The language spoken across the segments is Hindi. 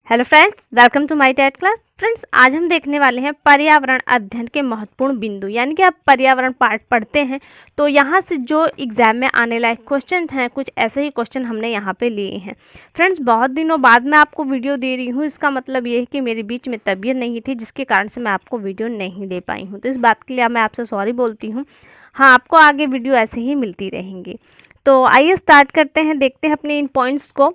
Hello friends, welcome to my TET class. Friends, आज हम देखने वाले हैं पर्यावरण अध्ययन के महत्वपूर्ण बिंदु। यानी कि आप पर्यावरण पार्ट पढ़ते हैं तो यहाँ से जो एग्जाम में आने लायक क्वेश्चन हैं, कुछ ऐसे ही क्वेश्चन हमने यहाँ पे लिए हैं। फ्रेंड्स, बहुत दिनों बाद मैं आपको वीडियो दे रही हूँ। इसका मतलब ये है कि मेरे बीच में तबीयत नहीं थी, जिसके कारण से मैं आपको वीडियो नहीं दे पाई हूँ। तो इस बात के लिए मैं आपसे सॉरी बोलती हूँ। हाँ, आपको आगे वीडियो ऐसे ही मिलती रहेंगी। तो आइए स्टार्ट करते हैं, देखते हैं अपने इन पॉइंट्स को।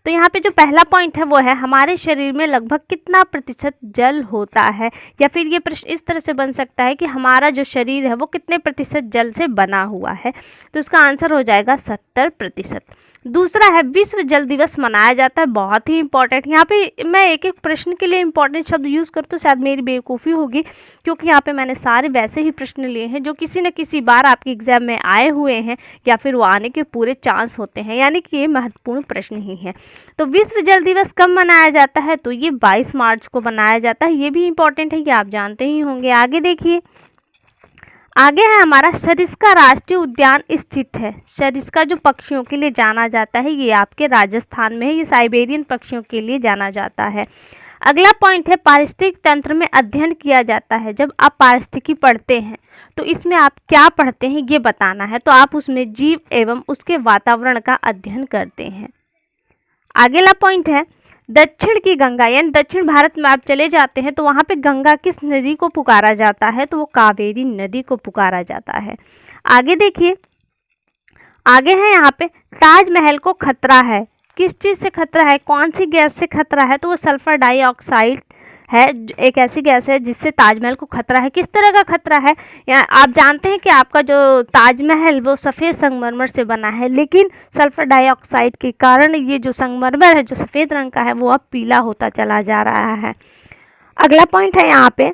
तो यहाँ पे जो पहला पॉइंट है वो है, हमारे शरीर में लगभग कितना प्रतिशत जल होता है। या फिर ये प्रश्न इस तरह से बन सकता है कि हमारा जो शरीर है वो कितने प्रतिशत जल से बना हुआ है। तो इसका आंसर हो जाएगा 70%। दूसरा है, विश्व जल दिवस मनाया जाता है। बहुत ही इंपॉर्टेंट। यहाँ पे मैं एक एक प्रश्न के लिए इंपॉर्टेंट शब्द यूज़ करूँ तो शायद मेरी बेवकूफ़ी होगी, क्योंकि यहाँ पे मैंने सारे वैसे ही प्रश्न लिए हैं जो किसी न किसी बार आपके एग्जाम में आए हुए हैं या फिर वो आने के पूरे चांस होते हैं। यानी कि ये महत्वपूर्ण प्रश्न ही है। तो विश्व जल दिवस कब मनाया जाता है? तो ये 22 मार्च को मनाया जाता है। ये भी इंपॉर्टेंट है, कि आप जानते ही होंगे। आगे देखिए, आगे है हमारा, सरिस्का राष्ट्रीय उद्यान स्थित है। सरिस्का जो पक्षियों के लिए जाना जाता है, ये आपके राजस्थान में है। ये साइबेरियन पक्षियों के लिए जाना जाता है। अगला पॉइंट है, पारिस्थितिक तंत्र में अध्ययन किया जाता है। जब आप पारिस्थितिकी पढ़ते हैं तो इसमें आप क्या पढ़ते हैं ये बताना है। तो आप उसमें जीव एवं उसके वातावरण का अध्ययन करते हैं। अगला पॉइंट है, दक्षिण की गंगा, यानी दक्षिण भारत में आप चले जाते हैं तो वहाँ पे गंगा किस नदी को पुकारा जाता है? तो वो कावेरी नदी को पुकारा जाता है। आगे देखिए, आगे है यहाँ पे, ताजमहल को खतरा है। किस चीज़ से खतरा है? कौन सी गैस से खतरा है? तो वो सल्फर डाइऑक्साइड है, एक ऐसी गैस है जिससे ताजमहल को खतरा है। किस तरह का खतरा है? या आप जानते हैं कि आपका जो ताजमहल वो सफ़ेद संगमरमर से बना है, लेकिन सल्फर डाइऑक्साइड के कारण ये जो संगमरमर है जो सफ़ेद रंग का है वो अब पीला होता चला जा रहा है। अगला पॉइंट है यहाँ पे,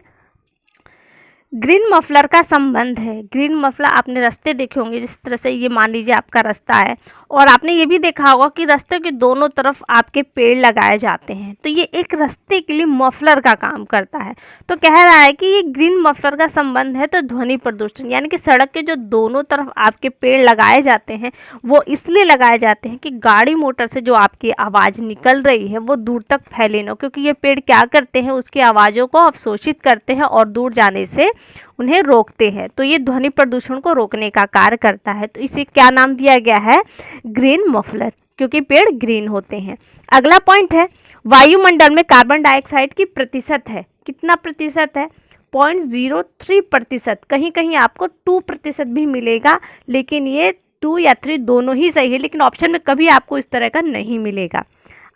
ग्रीन मफलर का संबंध है। ग्रीन मफलर आपने रास्ते देखे होंगे, जिस तरह से ये मान लीजिए आपका रास्ता है और आपने ये भी देखा होगा कि रास्ते के दोनों तरफ आपके पेड़ लगाए जाते हैं। तो ये एक रास्ते के लिए मफलर का काम करता है। तो कह रहा है कि ये ग्रीन मफलर का संबंध है तो ध्वनि प्रदूषण, यानी कि सड़क के जो दोनों तरफ आपके पेड़ लगाए जाते हैं वो इसलिए लगाए जाते हैं कि गाड़ी मोटर से जो आपकी आवाज़ निकल रही है वो दूर तक फैले ना, क्योंकि ये पेड़ क्या करते हैं, उसकी आवाज़ों को अवशोषित करते हैं और दूर जाने से उन्हें रोकते हैं। तो ये ध्वनि प्रदूषण को रोकने का कार्य करता है। तो इसे क्या नाम दिया गया है? ग्रीन मफलर, क्योंकि पेड़ ग्रीन होते हैं। अगला पॉइंट है, वायुमंडल में कार्बन डाइऑक्साइड की प्रतिशत है। कितना प्रतिशत है? 0.03%। कहीं कहीं आपको 2% भी मिलेगा, लेकिन ये 2 या 3 दोनों ही सही है, लेकिन ऑप्शन में कभी आपको इस तरह का नहीं मिलेगा।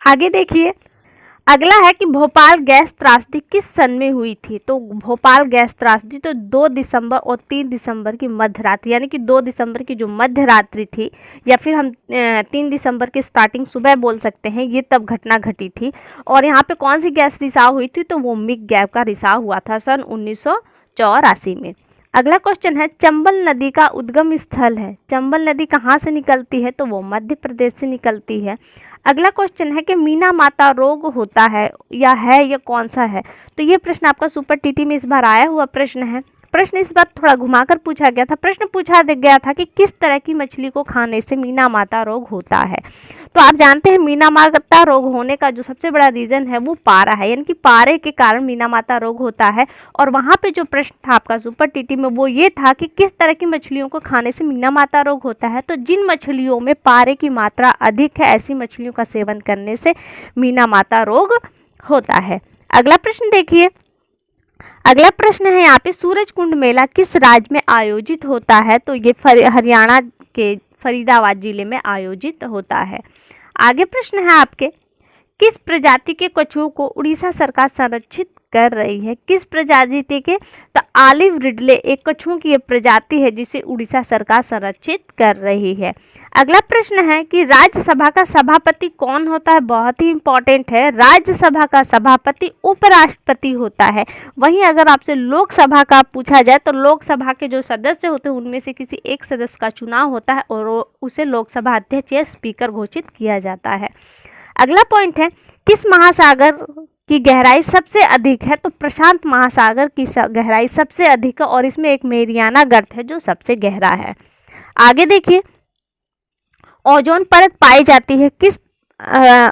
आगे देखिए, अगला है कि भोपाल गैस त्रासदी किस सन में हुई थी? तो भोपाल गैस त्रासदी तो 2 दिसंबर और 3 दिसंबर की मध्य रात्रि, यानी कि 2 दिसंबर की जो मध्य रात्रि थी, या फिर हम 3 दिसंबर की स्टार्टिंग सुबह बोल सकते हैं, ये तब घटना घटी थी। और यहाँ पे कौन सी गैस रिसाव हुई थी? तो वो मिग गैस का रिसाव हुआ था सन 1984 में। अगला क्वेश्चन है, चंबल नदी का उद्गम स्थल है। चंबल नदी कहाँ से निकलती है? तो वो मध्य प्रदेश से निकलती है। अगला क्वेश्चन है कि मीना माता रोग होता है या कौन सा है? तो ये प्रश्न आपका सुपर टीटी में इस बार आया हुआ प्रश्न है। प्रश्न इस बार थोड़ा घुमाकर पूछा गया था। प्रश्न पूछा गया था कि किस तरह की मछली को खाने से मीना माता रोग होता है। तो आप जानते हैं मीना माता रोग होने का जो सबसे बड़ा रीज़न है वो पारा है, यानी कि पारे के कारण मीना माता रोग होता है। और वहाँ पे जो प्रश्न था आपका सुपर टीटी में वो ये था कि किस तरह की मछलियों को खाने से मीना माता रोग होता है। तो जिन मछलियों में पारे की मात्रा अधिक है, ऐसी मछलियों का सेवन करने से मीना माता रोग होता है। अगला प्रश्न देखिए, अगला प्रश्न है यहाँ पे, सूरज कुंड मेला किस राज्य में आयोजित होता है? तो ये हरियाणा के फरीदाबाद जिले में आयोजित होता है। आगे प्रश्न है आपके, किस प्रजाति के कछुओं को उड़ीसा सरकार संरक्षित कर रही है? किस प्रजाति के? तो ऑलिव रिडले एक कछुओं की प्रजाति है जिसे उड़ीसा सरकार संरक्षित कर रही है। अगला प्रश्न है कि राज्यसभा का सभापति कौन होता है? बहुत ही इंपॉर्टेंट है। राज्यसभा का सभापति उपराष्ट्रपति होता है। वहीं अगर आपसे लोकसभा का पूछा जाए तो लोकसभा के जो सदस्य होते हैं उनमें से किसी एक सदस्य का चुनाव होता है और उसे लोकसभा अध्यक्ष या स्पीकर घोषित किया जाता है। अगला पॉइंट है, किस महासागर की गहराई सबसे अधिक है? तो प्रशांत महासागर की गहराई सबसे अधिक है और इसमें एक मेरियाना गर्त है जो सबसे गहरा है। आगे देखिए, ओजोन परत पाई जाती है किस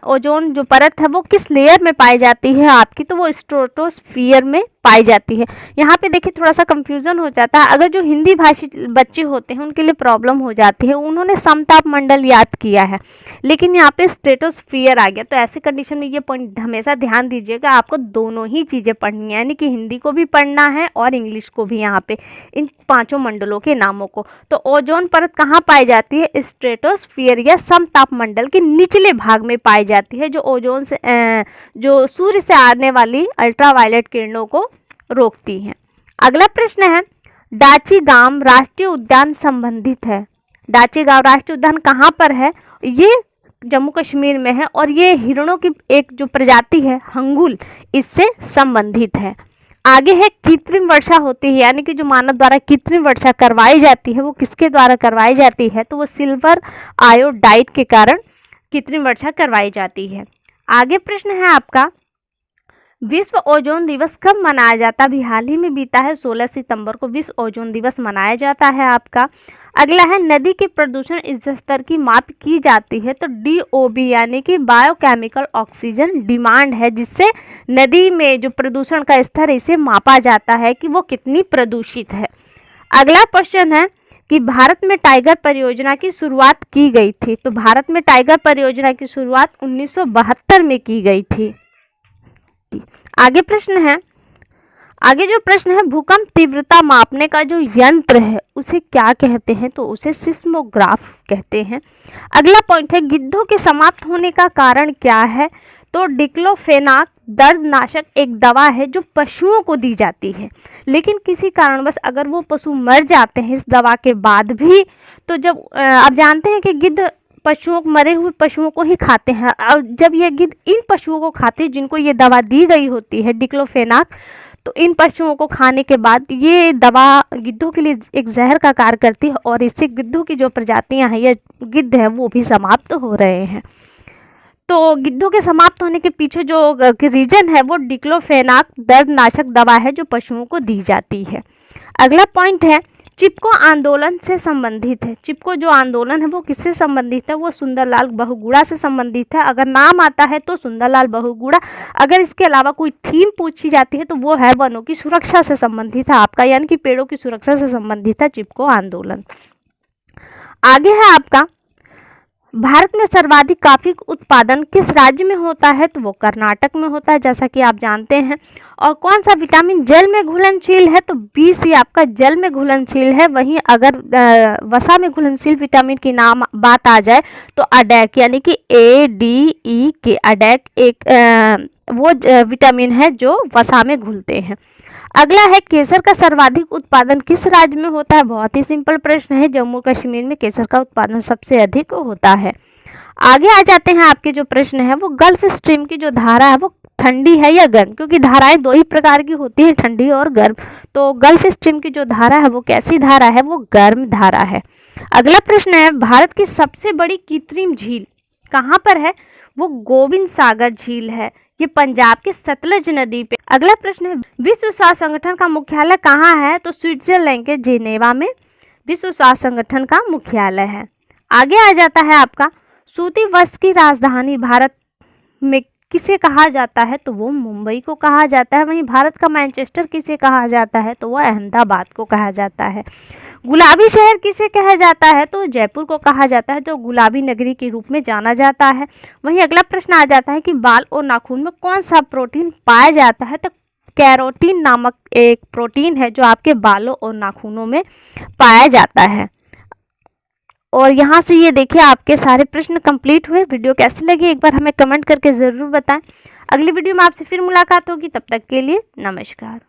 ओजोन जो परत है वो किस लेयर में पाई जाती है आपकी, तो वो स्ट्रेटोस्फियर में पाई जाती है। यहाँ पे देखिए थोड़ा सा कंफ्यूजन हो जाता है, अगर जो हिंदी भाषी बच्चे होते हैं उनके लिए प्रॉब्लम हो जाती है, उन्होंने समताप मंडल याद किया है लेकिन यहाँ पे स्ट्रेटोस्फियर आ गया। तो ऐसी कंडीशन में ये पॉइंट हमेशा ध्यान दीजिएगा, आपको दोनों ही चीज़ें पढ़नी है, यानी कि हिंदी को भी पढ़ना है और इंग्लिश को भी, यहाँ पे इन पांचों मंडलों के नामों को। तो ओजोन परत कहाँ पाई जाती है, स्ट्रेटोस्फियर या समताप मंडल के निचले भाग में पाई जाती है, जो ओजोन से जो सूर्य से आने वाली अल्ट्रावायलेट किरणों को रोकती हैं। अगला प्रश्न है, डाची गांव राष्ट्रीय उद्यान संबंधित है। डाची गांव राष्ट्रीय उद्यान कहाँ पर है, ये जम्मू कश्मीर में है और ये हिरणों की एक जो प्रजाति है हंगुल, इससे संबंधित है। आगे है कृत्रिम वर्षा होती है, यानी कि जो मानव द्वारा कृत्रिम वर्षा करवाई जाती है वो किसके द्वारा करवाई जाती है, तो वो सिल्वर आयोडाइड के कारण कृत्रिम वर्षा करवाई जाती है। आगे प्रश्न है आपका, विश्व ओजोन दिवस कब मनाया जाता है। अभी हाल ही में बीता है, 16 सितंबर को विश्व ओजोन दिवस मनाया जाता है आपका। अगला है, नदी के प्रदूषण स्तर की माप की जाती है, तो DOB यानी कि बायोकेमिकल ऑक्सीजन डिमांड है, जिससे नदी में जो प्रदूषण का स्तर इसे मापा जाता है कि वो कितनी प्रदूषित है। अगला क्वेश्चन है कि भारत में टाइगर परियोजना की शुरुआत की गई थी, तो भारत में टाइगर परियोजना की शुरुआत 1972 में की गई थी। आगे जो प्रश्न है, भूकंप तीव्रता मापने का जो यंत्र है उसे क्या कहते हैं, तो उसे सिस्मोग्राफ कहते हैं। अगला पॉइंट है, गिद्धों के समाप्त होने का कारण क्या है, तो डिक्लोफेनाक दर्दनाशक एक दवा है जो पशुओं को दी जाती है, लेकिन किसी कारणवश अगर वो पशु मर जाते हैं इस दवा के बाद भी, तो जब आप जानते हैं कि गिद्ध मरे हुए पशुओं को ही खाते हैं, और जब ये गिद्ध इन पशुओं को खाते हैं जिनको ये दवा दी गई होती है डिक्लोफेनाक, तो इन पशुओं को खाने के बाद ये दवा गिद्धों के लिए एक जहर का कार्य करती है और इससे गिद्धों की जो प्रजातियां हैं या गिद्ध हैं वो भी समाप्त हो रहे हैं। तो गिद्धों के समाप्त होने के पीछे जो रीजन है वो डिक्लोफेनाक दर्दनाशक दवा है जो पशुओं को दी जाती है। अगला पॉइंट है, चिपको आंदोलन से संबंधित है। चिपको जो आंदोलन है वो किससे संबंधित है, वो सुंदरलाल बहुगुणा से संबंधित है। अगर नाम आता है तो सुंदरलाल बहुगुणा, अगर इसके अलावा कोई थीम पूछी जाती है तो वो है वनों की सुरक्षा से संबंधित है आपका, यानी कि पेड़ों की सुरक्षा से संबंधित है चिपको आंदोलन। आगे है आपका, भारत में सर्वाधिक कॉफी उत्पादन किस राज्य में होता है, तो वो कर्नाटक में होता है, जैसा कि आप जानते हैं। और कौन सा विटामिन जल में घुलनशील है, तो BC आपका जल में घुलनशील है। वहीं अगर वसा में घुलनशील विटामिन की नाम बात आ जाए तो अडैक यानी कि ADEK अडैक एक वो विटामिन है जो वसा में घुलते हैं। अगला है, केसर का सर्वाधिक उत्पादन किस राज्य में होता है। बहुत ही सिंपल प्रश्न है, जम्मू कश्मीर में केसर का उत्पादन सबसे अधिक होता है। आगे आ जाते हैं, आपके जो प्रश्न है वो गल्फ स्ट्रीम की जो धारा है वो ठंडी है या गर्म, क्योंकि धाराएं दो ही प्रकार की होती है, ठंडी और गर्म। तो गल्फ स्ट्रीम की जो धारा है वो कैसी धारा है, वो गर्म धारा है। अगला प्रश्न है, भारत की सबसे बड़ी कृत्रिम झील कहाँ पर है, वो गोविंद सागर झील है, ये पंजाब के सतलज नदी पे। अगला प्रश्न है, विश्व स्वास्थ्य संगठन का मुख्यालय कहाँ है, तो स्विट्जरलैंड के जेनेवा में विश्व स्वास्थ्य संगठन का मुख्यालय है। आगे आ जाता है आपका, सूती वस्त्र की राजधानी भारत में किसे कहा जाता है, तो वो मुंबई को कहा जाता है। वहीं भारत का मैनचेस्टर किसे कहा जाता है, तो वो अहमदाबाद को कहा जाता है। गुलाबी शहर किसे कहा जाता है, तो जयपुर को कहा जाता है, जो गुलाबी नगरी के रूप में जाना जाता है। वहीं अगला प्रश्न आ जाता है कि बाल और नाखून में कौन सा प्रोटीन पाया जाता है, तो कैरोटीन नामक एक प्रोटीन है जो आपके बालों और नाखूनों में पाया जाता है। और यहाँ से ये देखिए आपके सारे प्रश्न कंप्लीट हुए। वीडियो कैसी लगी एक बार हमें कमेंट करके ज़रूर बताएं। अगली वीडियो में आपसे फिर मुलाकात होगी, तब तक के लिए नमस्कार।